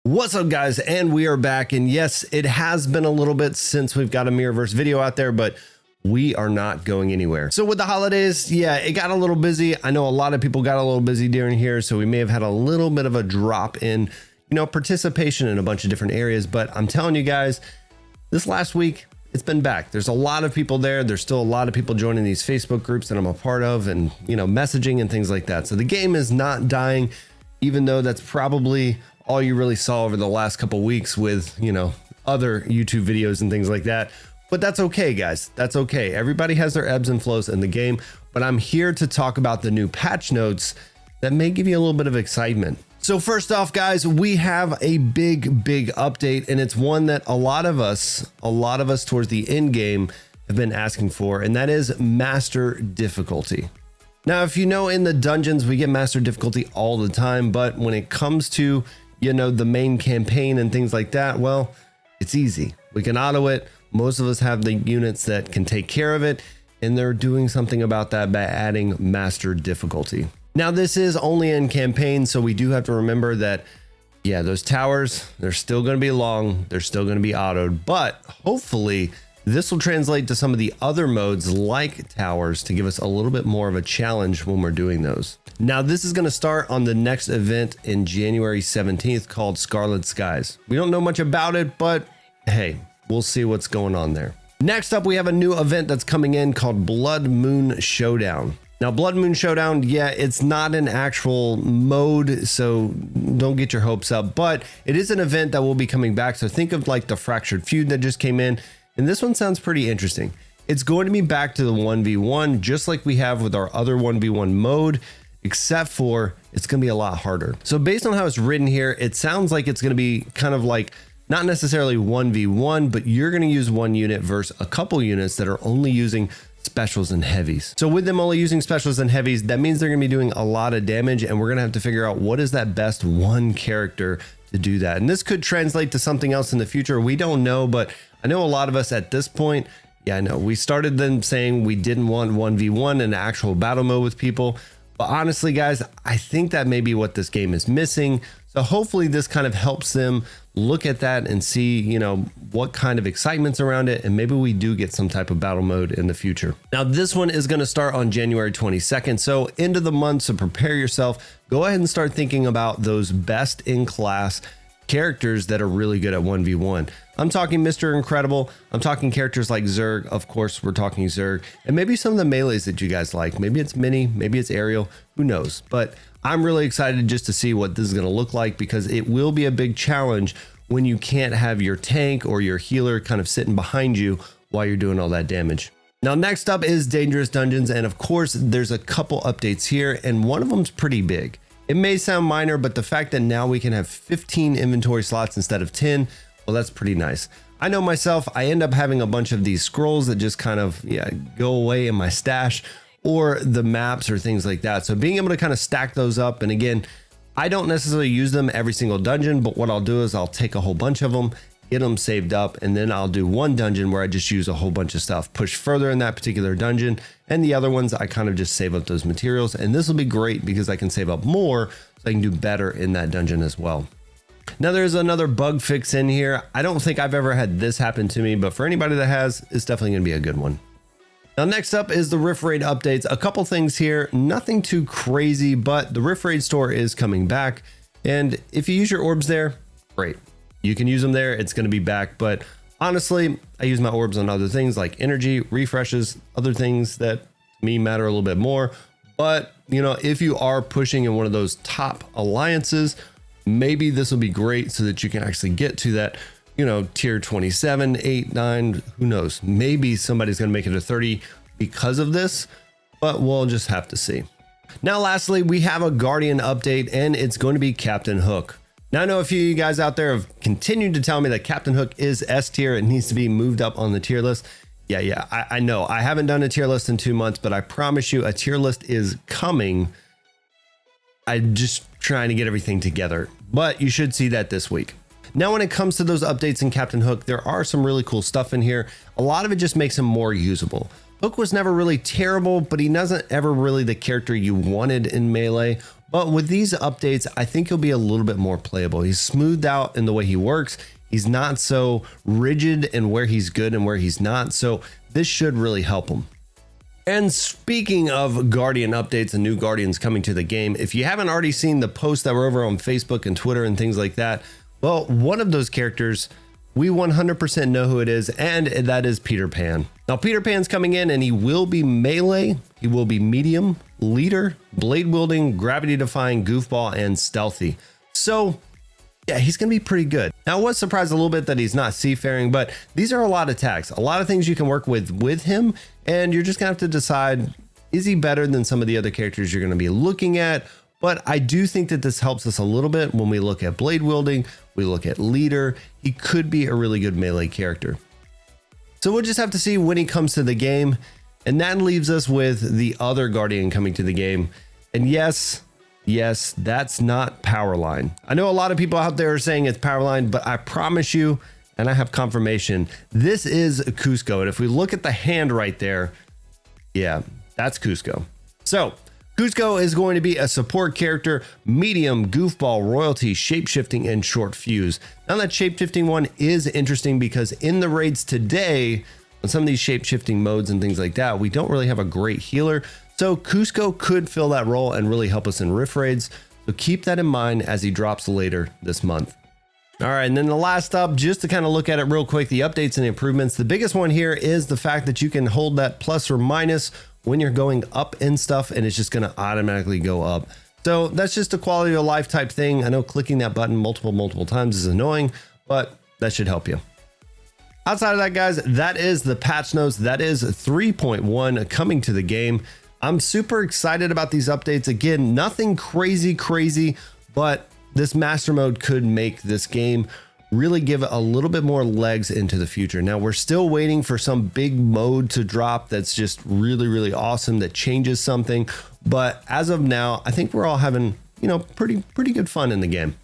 What's up, guys? And we are back. And yes, it has been a little bit since we've got a Mirrorverse video out there, but we are not going anywhere. So with the holidays, yeah, it got a little busy. I know a lot of people got a little busy during here, so we may have had a little bit of a drop in, participation in a bunch of different areas. But I'm telling you guys, this last week, it's been back. There's a lot of people there. There's still a lot of people joining these Facebook groups that I'm a part of and, messaging and things like that. So the game is not dying, even though that's probably all you really saw over the last couple weeks with, other YouTube videos and things like that. But that's okay, guys. That's okay. Everybody has their ebbs and flows in the game, but I'm here to talk about the new patch notes that may give you a little bit of excitement. So first off, guys, we have a big update, and it's one that a lot of us towards the end game have been asking for, and that is master difficulty. Now, if you know, in the dungeons, we get master difficulty all the time, but when it comes to, the main campaign and things like that, well, it's easy. We can auto it. Most of us have the units that can take care of it, and they're doing something about that by adding master difficulty. Now, this is only in campaign, so we do have to remember that, yeah, those towers, they're still going to be long. They're still going to be autoed, but hopefully this will translate to some of the other modes like towers to give us a little bit more of a challenge when we're doing those. Now, this is going to start on the next event in January 17th called Scarlet Skies. We don't know much about it, but hey, we'll see what's going on there. Next up, we have a new event that's coming in called Blood Moon Showdown. Now, Blood Moon Showdown, yeah, it's not an actual mode, so don't get your hopes up, but it is an event that will be coming back. So think of like the Fractured Feud that just came in. And this one sounds pretty interesting. It's going to be back to the 1v1, just like we have with our other 1v1 mode, except for it's going to be a lot harder. So based on how it's written here, it sounds like it's going to be kind of like not necessarily 1v1, but you're going to use one unit versus a couple units that are only using specials and heavies. So with them only using specials and heavies, that means they're going to be doing a lot of damage, and we're going to have to figure out what is that best one character to do that. And this could translate to something else in the future. We don't know, but I know a lot of us at this point, yeah, I know we started then saying we didn't want 1v1 in actual battle mode with people. But honestly, guys, I think that may be what this game is missing. So hopefully this kind of helps them look at that and see, what kind of excitement's around it. And maybe we do get some type of battle mode in the future. Now, this one is going to start on January 22nd. So end of the month. So prepare yourself. Go ahead and start thinking about those best in class characters that are really good at 1v1. I'm talking Mr. Incredible. I'm talking characters like Zerg. Of course, we're talking Zerg, and maybe some of the melees that you guys like. Maybe it's Minnie, maybe it's Ariel, who knows? But I'm really excited just to see what this is going to look like, because it will be a big challenge when you can't have your tank or your healer kind of sitting behind you while you're doing all that damage. Now, next up is Dangerous Dungeons. And of course, there's a couple updates here, and one of them's pretty big. It may sound minor, but the fact that now we can have 15 inventory slots instead of 10, well, that's pretty nice. I know myself, I end up having a bunch of these scrolls that just kind of go away in my stash, or the maps or things like that. So being able to kind of stack those up, and again, I don't necessarily use them every single dungeon, but what I'll do is I'll take a whole bunch of them, get them saved up, and then I'll do one dungeon where I just use a whole bunch of stuff, push further in that particular dungeon, and the other ones I kind of just save up those materials. And this will be great because I can save up more so I can do better in that dungeon as well. Now, there's another bug fix in here. I don't think I've ever had this happen to me, but for anybody that has, it's definitely going to be a good one. Now, next up is the Riff Raid updates. A couple things here, nothing too crazy, but the Riff Raid store is coming back. And if you use your orbs there, great. You can use them there. It's going to be back. But honestly, I use my orbs on other things like energy, refreshes, other things that to me matter a little bit more. But, if you are pushing in one of those top alliances, maybe this will be great so that you can actually get to that, tier 27, 8, 9, who knows? Maybe somebody's going to make it a 30 because of this, but we'll just have to see. Now, lastly, we have a Guardian update, and it's going to be Captain Hook. Now, I know a few of you guys out there have continued to tell me that Captain Hook is S tier. It needs to be moved up on the tier list. Yeah, I know. I haven't done a tier list in 2 months, but I promise you a tier list is coming. I'm just trying to get everything together, but you should see that this week. Now, when it comes to those updates in Captain Hook, there are some really cool stuff in here. A lot of it just makes him more usable. Hook was never really terrible, but he wasn't ever really the character you wanted in Melee. But with these updates, I think he'll be a little bit more playable. He's smoothed out in the way he works. He's not so rigid in where he's good and where he's not. So this should really help him. And speaking of Guardian updates and new Guardians coming to the game, if you haven't already seen the posts that were over on Facebook and Twitter and things like that, well, one of those characters, we 100% know who it is, and that is Peter Pan. Now, Peter Pan's coming in and he will be melee, he will be medium, leader, blade wielding, gravity defying, goofball, and stealthy. So yeah, he's going to be pretty good. Now, I was surprised a little bit that he's not seafaring, but these are a lot of attacks, a lot of things you can work with him, and you're just going to have to decide, is he better than some of the other characters you're going to be looking at? But I do think that this helps us a little bit when we look at blade wielding, we look at leader. He could be a really good melee character. So we'll just have to see when he comes to the game. And that leaves us with the other Guardian coming to the game. And yes, that's not Powerline. I know a lot of people out there are saying it's Powerline, but I promise you, and I have confirmation, this is Cusco. And if we look at the hand right there, yeah, that's Cusco. So Cusco is going to be a support character, medium, goofball, royalty, shapeshifting, and short fuse. Now that shapeshifting one is interesting because in the raids today, on some of these shapeshifting modes and things like that, we don't really have a great healer. So Cusco could fill that role and really help us in Riff Raids. So keep that in mind as he drops later this month. All right, and then the last up, just to kind of look at it real quick, the updates and improvements. The biggest one here is the fact that you can hold that plus or minus when you're going up in stuff, and it's just going to automatically go up. So that's just a quality of life type thing. I know clicking that button multiple times is annoying, but that should help you. Outside of that, guys, that is the patch notes. That is 3.1 coming to the game. I'm super excited about these updates. Again, nothing crazy, but this master mode could make this game really give it a little bit more legs into the future. Now we're still waiting for some big mode to drop that's just really awesome, that changes something. But as of now, I think we're all having, you know, pretty good fun in the game.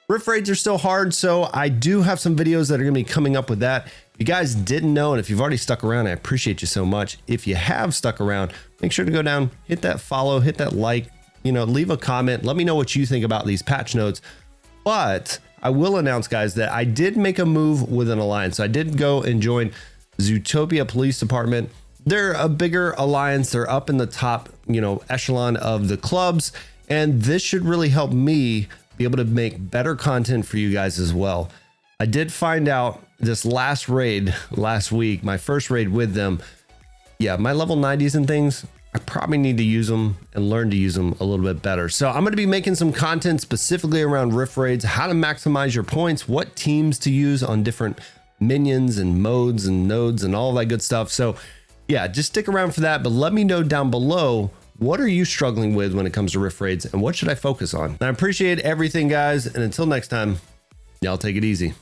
Riff Raids are still hard, so I do have some videos that are going to be coming up with that. If you guys didn't know, and if you've already stuck around, I appreciate you so much. If you have stuck around, make sure to go down, hit that follow, hit that like, you know, leave a comment. Let me know what you think about these patch notes. But I will announce, guys, that I did make a move with an alliance. So I did go and join Zootopia Police Department. They're a bigger alliance. They're up in the top, you know, echelon of the clubs. And this should really help me be able to make better content for you guys as well. I did find out this last raid last week, my first raid with them. Yeah, my level 90s and things, I probably need to use them and learn to use them a little bit better. So I'm going to be making some content specifically around Riff Raids, how to maximize your points, what teams to use on different minions and modes and nodes and all that good stuff. So yeah, just stick around for that. But let me know down below, what are you struggling with when it comes to Riff Raids and what should I focus on? I appreciate everything, guys. And until next time, y'all take it easy.